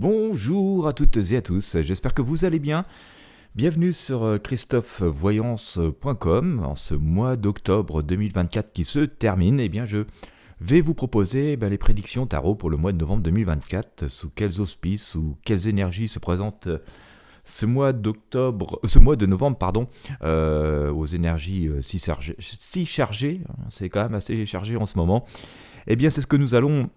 Bonjour à toutes et à tous, j'espère que vous allez bien. Bienvenue sur christophevoyance.com. En ce mois d'octobre 2024 qui se termine, je vais vous proposer les prédictions tarot pour le mois de novembre 2024. Sous quels auspices, sous quelles énergies se présentent ce mois de novembre, aux énergies si chargées, c'est quand même assez chargé en ce moment. C'est ce que nous allons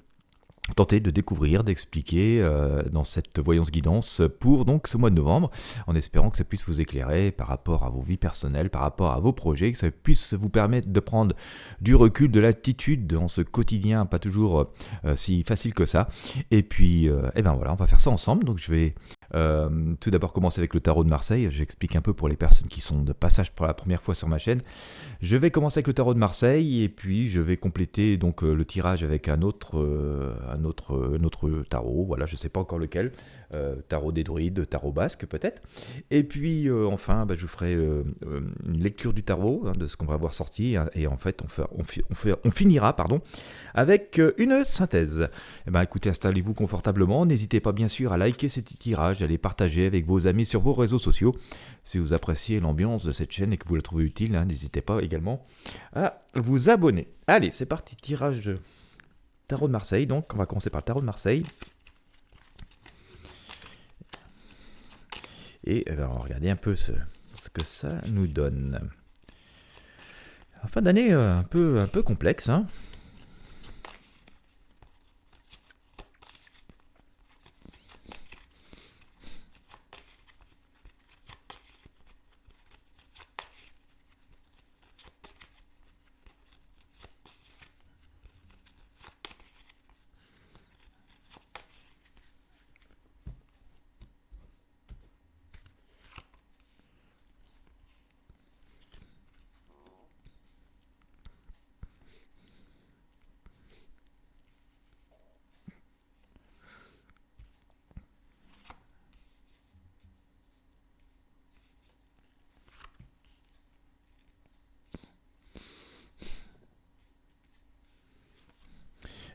tenter de découvrir, d'expliquer dans cette voyance guidance pour donc ce mois de novembre, en espérant que ça puisse vous éclairer par rapport à vos vies personnelles, par rapport à vos projets, que ça puisse vous permettre de prendre du recul, de l'attitude dans ce quotidien pas toujours si facile que ça. Et puis, on va faire ça ensemble. Donc je vais tout d'abord commencer avec le tarot de Marseille. J'explique un peu pour les personnes qui sont de passage pour la première fois sur ma chaîne. Je vais commencer avec le tarot de Marseille et puis je vais compléter donc le tirage avec un autre tarot. Voilà, je ne sais pas encore lequel. Tarot des druides, tarot basque peut-être. Et puis enfin, je vous ferai une lecture du tarot, de ce qu'on va avoir sorti. Et en fait, on finira avec une synthèse. Écoutez, installez-vous confortablement. N'hésitez pas bien sûr à liker cet tirage, à les partager avec vos amis sur vos réseaux sociaux. Si vous appréciez l'ambiance de cette chaîne et que vous la trouvez utile, n'hésitez pas également à vous abonner. Allez, c'est parti, tirage de tarot de Marseille. Donc, on va commencer par le tarot de Marseille. Et on va regarder un peu ce que ça nous donne. En fin d'année un peu complexe, hein.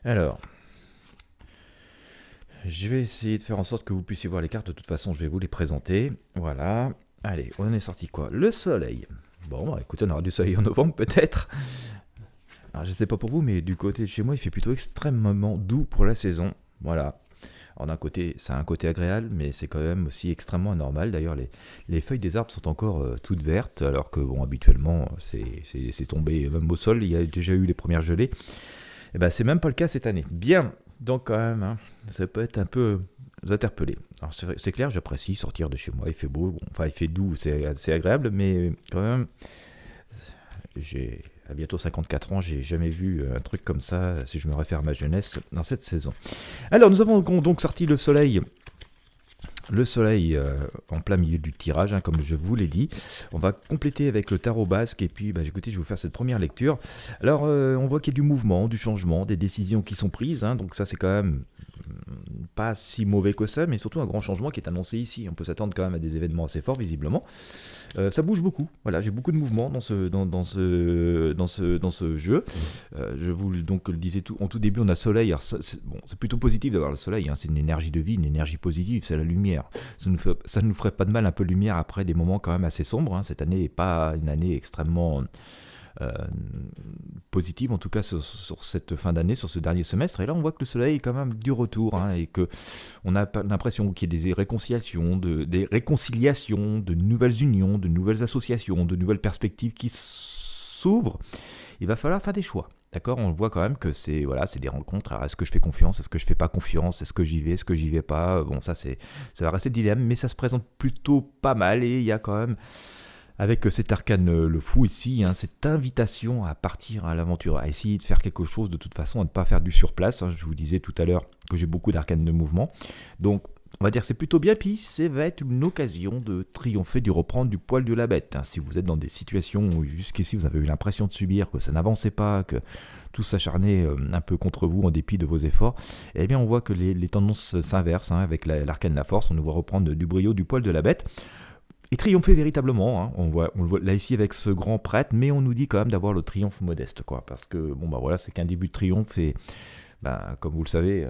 Alors, je vais essayer de faire en sorte que vous puissiez voir les cartes. De toute façon, je vais vous les présenter. Voilà. Allez, on est sorti quoi? Le soleil. Bon, écoutez, on aura du soleil en novembre peut-être. Alors, je ne sais pas pour vous, mais du côté de chez moi, il fait plutôt extrêmement doux pour la saison. Voilà. Alors d'un côté, ça a un côté agréable, mais c'est quand même aussi extrêmement anormal. D'ailleurs, les feuilles des arbres sont encore toutes vertes, alors que habituellement, c'est tombé même au sol. Il y a déjà eu les premières gelées. C'est même pas le cas cette année. Bien, donc quand même, ça peut être un peu interpellé. Alors c'est clair, j'apprécie sortir de chez moi, il fait beau, il fait doux, c'est agréable, mais quand même, j'ai à bientôt 54 ans, j'ai jamais vu un truc comme ça, si je me réfère à ma jeunesse, dans cette saison. Alors nous avons donc sorti le soleil. Le soleil en plein milieu du tirage, comme je vous l'ai dit. On va compléter avec le tarot basque et puis écoutez, je vais vous faire cette première lecture. Alors on voit qu'il y a du mouvement, du changement, des décisions qui sont prises, donc ça c'est quand même pas si mauvais que ça, mais surtout un grand changement qui est annoncé ici. On peut s'attendre quand même à des événements assez forts visiblement. Ça bouge beaucoup, voilà, j'ai beaucoup de mouvements dans ce jeu. Je vous le disais en tout début, on a soleil. Alors, c'est plutôt positif d'avoir le soleil, c'est une énergie de vie, une énergie positive, c'est la lumière. Ça ne nous ferait pas de mal un peu de lumière après des moments quand même assez sombres. Cette année n'est pas une année extrêmement positive, en tout cas sur cette fin d'année, sur ce dernier semestre. Et là, on voit que le soleil est quand même du retour, et que on a l'impression qu'il y a des réconciliations, de nouvelles unions, de nouvelles associations, de nouvelles perspectives qui s'ouvrent. Il va falloir faire des choix. D'accord, on voit quand même que c'est des rencontres. Alors, est-ce que je fais confiance? Est-ce que je fais pas confiance? Est-ce que j'y vais? Est-ce que j'y vais pas? Bon, ça va rester le dilemme, mais ça se présente plutôt pas mal. Et il y a quand même, avec cet arcane le fou ici, cette invitation à partir à l'aventure, à essayer de faire quelque chose de toute façon, à ne pas faire du surplace. Je vous disais tout à l'heure que j'ai beaucoup d'arcanes de mouvement. Donc, on va dire que c'est plutôt bien, puis ça va être une occasion de triompher, de reprendre du poil de la bête. Si vous êtes dans des situations où jusqu'ici vous avez eu l'impression de subir, que ça n'avançait pas, que tout s'acharnait un peu contre vous en dépit de vos efforts, on voit que les tendances s'inversent, avec l'arcane de la force. On nous voit reprendre du brio, du poil de la bête. Et triompher véritablement, on le voit là ici avec ce grand prêtre, mais on nous dit quand même d'avoir le triomphe modeste, parce que c'est qu'un début de triomphe et comme vous le savez,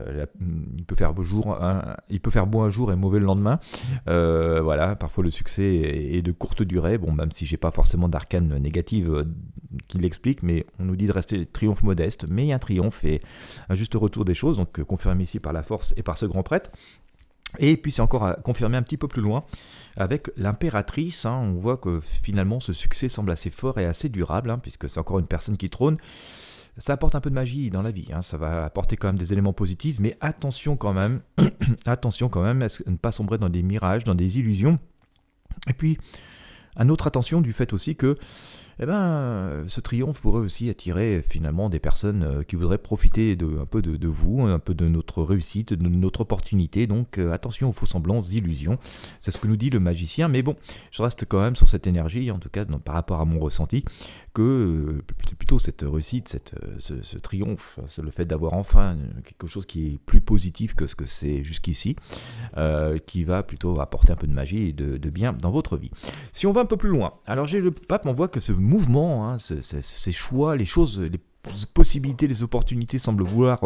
il peut faire beau un jour et mauvais le lendemain. Voilà, parfois le succès est de courte durée. Bon, même si j'ai pas forcément d'arcane négative qui l'explique, mais on nous dit de rester triomphe modeste. Mais il y a un triomphe et un juste retour des choses, donc confirmé ici par la force et par ce grand prêtre. Et puis c'est encore à confirmer un petit peu plus loin avec l'impératrice. On voit que finalement ce succès semble assez fort et assez durable, puisque c'est encore une personne qui trône. Ça apporte un peu de magie dans la vie, ça va apporter quand même des éléments positifs, mais attention quand même, attention quand même à ne pas sombrer dans des mirages, dans des illusions. Et puis, une autre attention du fait aussi que ce triomphe pourrait aussi attirer finalement des personnes qui voudraient profiter un peu de vous, un peu de notre réussite, de notre opportunité. Donc attention aux faux semblants, aux illusions. C'est ce que nous dit le magicien. Mais bon, je reste quand même sur cette énergie, en tout cas par rapport à mon ressenti, que c'est plutôt cette réussite, ce triomphe, c'est le fait d'avoir enfin quelque chose qui est plus positif que ce que c'est jusqu'ici, qui va plutôt apporter un peu de magie et de bien dans votre vie. Si on va un peu plus loin, alors j'ai le pape, on voit que ce mouvement, ces choix, les choses, les possibilités, les opportunités semblent vouloir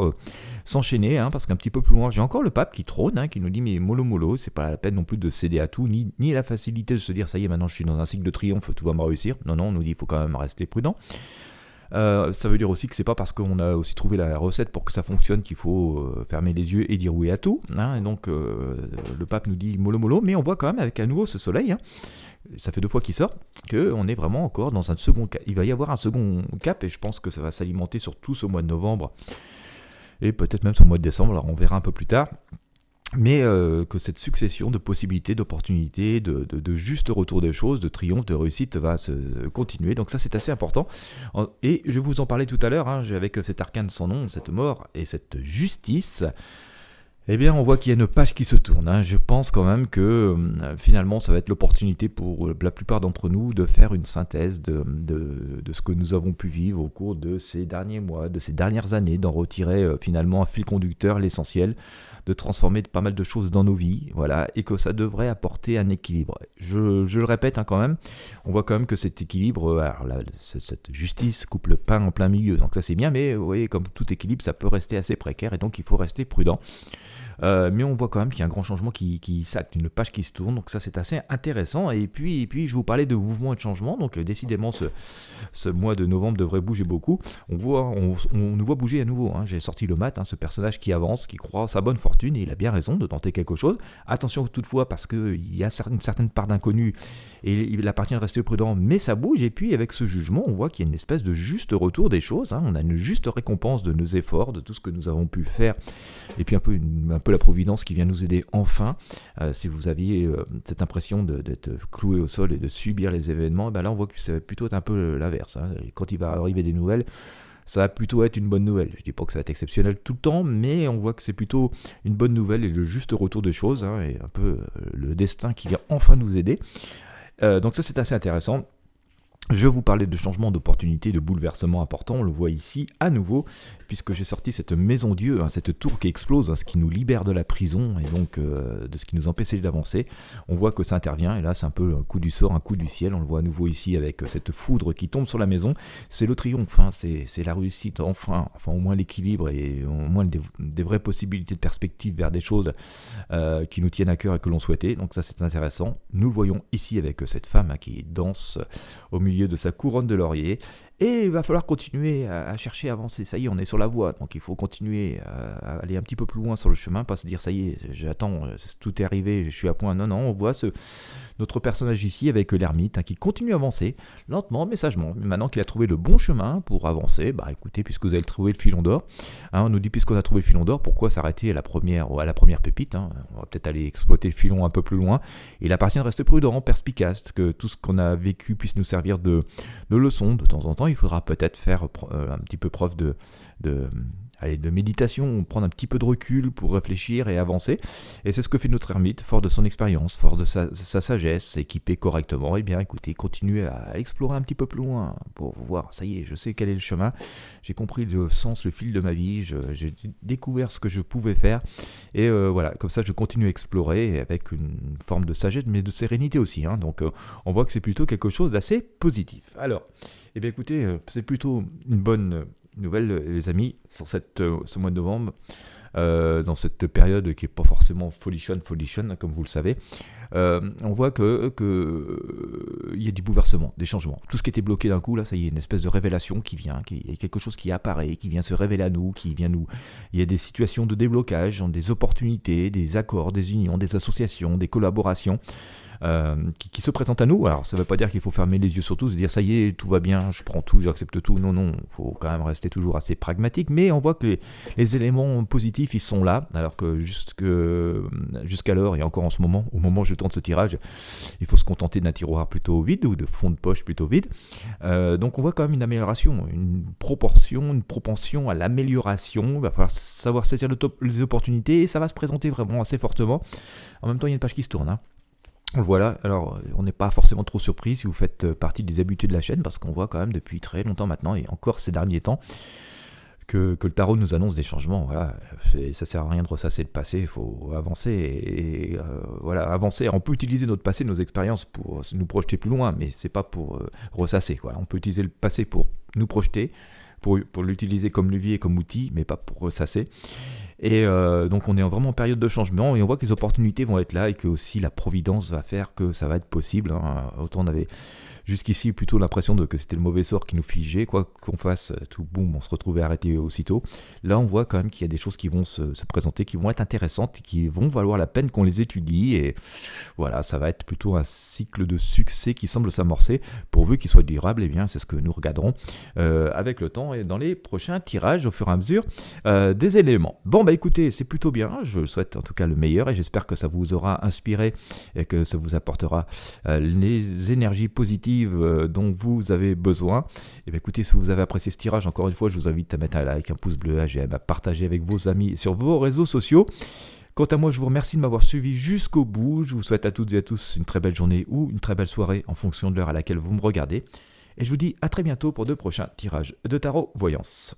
s'enchaîner, parce qu'un petit peu plus loin, j'ai encore le pape qui trône, qui nous dit mais mollo, c'est pas la peine non plus de céder à tout, ni la facilité de se dire ça y est, maintenant je suis dans un cycle de triomphe, tout va me réussir. Non, on nous dit il faut quand même rester prudent. Ça veut dire aussi que c'est pas parce qu'on a aussi trouvé la recette pour que ça fonctionne qu'il faut fermer les yeux et dire oui à tout, et donc le pape nous dit mollo, mais on voit quand même avec à nouveau ce soleil, ça fait 2 fois qu'il sort, qu'on est vraiment encore dans un second cap. Il va y avoir un second cap et je pense que ça va s'alimenter sur tout ce mois de novembre et peut-être même sur le mois de décembre, alors on verra un peu plus tard. Mais que cette succession de possibilités, d'opportunités, de juste retour des choses, de triomphe, de réussite va se continuer. Donc ça c'est assez important. Et je vous en parlais tout à l'heure, avec cet arcane sans nom, cette mort et cette justice. Eh bien, on voit qu'il y a une page qui se tourne. Je pense quand même que finalement, ça va être l'opportunité pour la plupart d'entre nous de faire une synthèse de ce que nous avons pu vivre au cours de ces derniers mois, de ces dernières années, d'en retirer finalement un fil conducteur, l'essentiel, de transformer pas mal de choses dans nos vies, voilà, et que ça devrait apporter un équilibre. Je le répète quand même, on voit quand même que cet équilibre, alors là, cette justice coupe le pain en plein milieu, donc ça c'est bien, mais vous voyez, comme tout équilibre, ça peut rester assez précaire, et donc il faut rester prudent. Mais on voit quand même qu'il y a un grand changement qui s'acte, une page qui se tourne, donc ça c'est assez intéressant. Et puis je vous parlais de mouvement et de changement, donc décidément ce mois de novembre devrait bouger beaucoup. On nous voit bouger à nouveau, J'ai sorti le mat, ce personnage qui avance, qui croit sa bonne fortune, et il a bien raison de tenter quelque chose. Attention toutefois, parce qu'il y a une certaine part d'inconnu, et il appartient de rester prudent, mais ça bouge. Et puis avec ce jugement, on voit qu'il y a une espèce de juste retour des choses, on a une juste récompense de nos efforts, de tout ce que nous avons pu faire, et puis un peu la providence qui vient nous aider enfin. Si vous aviez cette impression d'être cloué au sol et de subir les événements, là on voit que ça va plutôt être un peu l'inverse. Quand il va arriver des nouvelles, ça va plutôt être une bonne nouvelle. Je ne dis pas que ça va être exceptionnel tout le temps, mais on voit que c'est plutôt une bonne nouvelle et le juste retour des choses, et un peu le destin qui vient enfin nous aider. Donc ça c'est assez intéressant. Je vous parlais de changements, d'opportunités, de bouleversements importants, on le voit ici à nouveau, puisque j'ai sorti cette maison Dieu, cette tour qui explose, ce qui nous libère de la prison et donc de ce qui nous empêchait d'avancer. On voit que ça intervient, et là c'est un peu un coup du sort, un coup du ciel, on le voit à nouveau ici avec cette foudre qui tombe sur la maison. C'est le triomphe, c'est la réussite, enfin au moins l'équilibre et au moins des vraies possibilités de perspective vers des choses qui nous tiennent à cœur et que l'on souhaitait. Donc ça c'est intéressant. Nous le voyons ici avec cette femme qui danse au milieu de sa couronne de laurier, et il va falloir continuer à chercher à avancer. Ça y est, on est sur la voie, donc il faut continuer à aller un petit peu plus loin sur le chemin, pas se dire ça y est, j'attends, tout est arrivé, je suis à point. Non, on voit notre personnage ici avec l'ermite qui continue à avancer, lentement mais sagement. Maintenant qu'il a trouvé le bon chemin pour avancer, écoutez, puisque vous avez trouvé le filon d'or, on nous dit puisqu'on a trouvé le filon d'or, pourquoi s'arrêter à la première pépite, on va peut-être aller exploiter le filon un peu plus loin. Il appartient de rester prudent, perspicace, que tout ce qu'on a vécu puisse nous servir de leçon. De temps en temps, il faudra peut-être faire un petit peu preuve de méditation, prendre un petit peu de recul pour réfléchir et avancer. Et c'est ce que fait notre ermite, fort de son expérience, fort de sa sagesse, équipé correctement. Eh bien, écoutez, continuez à explorer un petit peu plus loin pour voir, ça y est, je sais quel est le chemin, j'ai compris le sens, le fil de ma vie, j'ai découvert ce que je pouvais faire. Et voilà, comme ça, je continue à explorer avec une forme de sagesse, mais de sérénité aussi. Donc, on voit que c'est plutôt quelque chose d'assez positif. Alors, eh bien, écoutez, c'est plutôt une bonne les amis, sur ce mois de novembre. Dans cette période qui n'est pas forcément folichonne, comme vous le savez, on voit que il y a du bouleversement, des changements. Tout ce qui était bloqué d'un coup, là, ça y est, une espèce de révélation qui vient, il y a quelque chose qui apparaît, qui vient se révéler à nous, il y a des situations de déblocage, des opportunités, des accords, des unions, des associations, des collaborations. Qui se présentent à nous. Alors ça ne veut pas dire qu'il faut fermer les yeux sur tout, se dire ça y est, tout va bien, je prends tout, j'accepte tout. Non, il faut quand même rester toujours assez pragmatique, mais on voit que les éléments positifs, ils sont là, alors que jusqu'alors, et encore en ce moment, au moment où je tente ce tirage, il faut se contenter d'un tiroir plutôt vide, ou de fond de poche plutôt vide. Donc on voit quand même une amélioration, une propension à l'amélioration. Il va falloir savoir saisir les opportunités, et ça va se présenter vraiment assez fortement. En même temps, il y a une page qui se tourne, hein. Voilà, alors on n'est pas forcément trop surpris si vous faites partie des habitués de la chaîne, parce qu'on voit quand même depuis très longtemps maintenant, et encore ces derniers temps, que le tarot nous annonce des changements. Voilà, ça sert à rien de ressasser le passé, il faut avancer, et voilà, avancer. On peut utiliser notre passé, nos expériences pour nous projeter plus loin, mais c'est pas pour ressasser. Voilà. On peut utiliser le passé pour nous projeter, pour l'utiliser comme levier, comme outil, mais pas pour ressasser. Et donc on est vraiment en période de changement, et on voit que les opportunités vont être là, et que aussi la providence va faire que ça va être possible, hein. Autant on avait jusqu'ici plutôt l'impression que c'était le mauvais sort qui nous figeait, quoi qu'on fasse, tout boum, on se retrouvait arrêté aussitôt. Là on voit quand même qu'il y a des choses qui vont se présenter, qui vont être intéressantes, qui vont valoir la peine qu'on les étudie, et voilà, ça va être plutôt un cycle de succès qui semble s'amorcer, pourvu qu'il soit durable. Et bien c'est ce que nous regarderons avec le temps, et dans les prochains tirages au fur et à mesure des éléments. Bon bah écoutez, c'est plutôt bien, je souhaite en tout cas le meilleur, et j'espère que ça vous aura inspiré, et que ça vous apportera les énergies positives dont vous avez besoin. Et bien écoutez, si vous avez apprécié ce tirage, encore une fois, je vous invite à mettre un like, un pouce bleu, un j'aime, à partager avec vos amis sur vos réseaux sociaux. Quant à moi, je vous remercie de m'avoir suivi jusqu'au bout. Je vous souhaite à toutes et à tous une très belle journée ou une très belle soirée en fonction de l'heure à laquelle vous me regardez. Et je vous dis à très bientôt pour de prochains tirages de tarot voyance.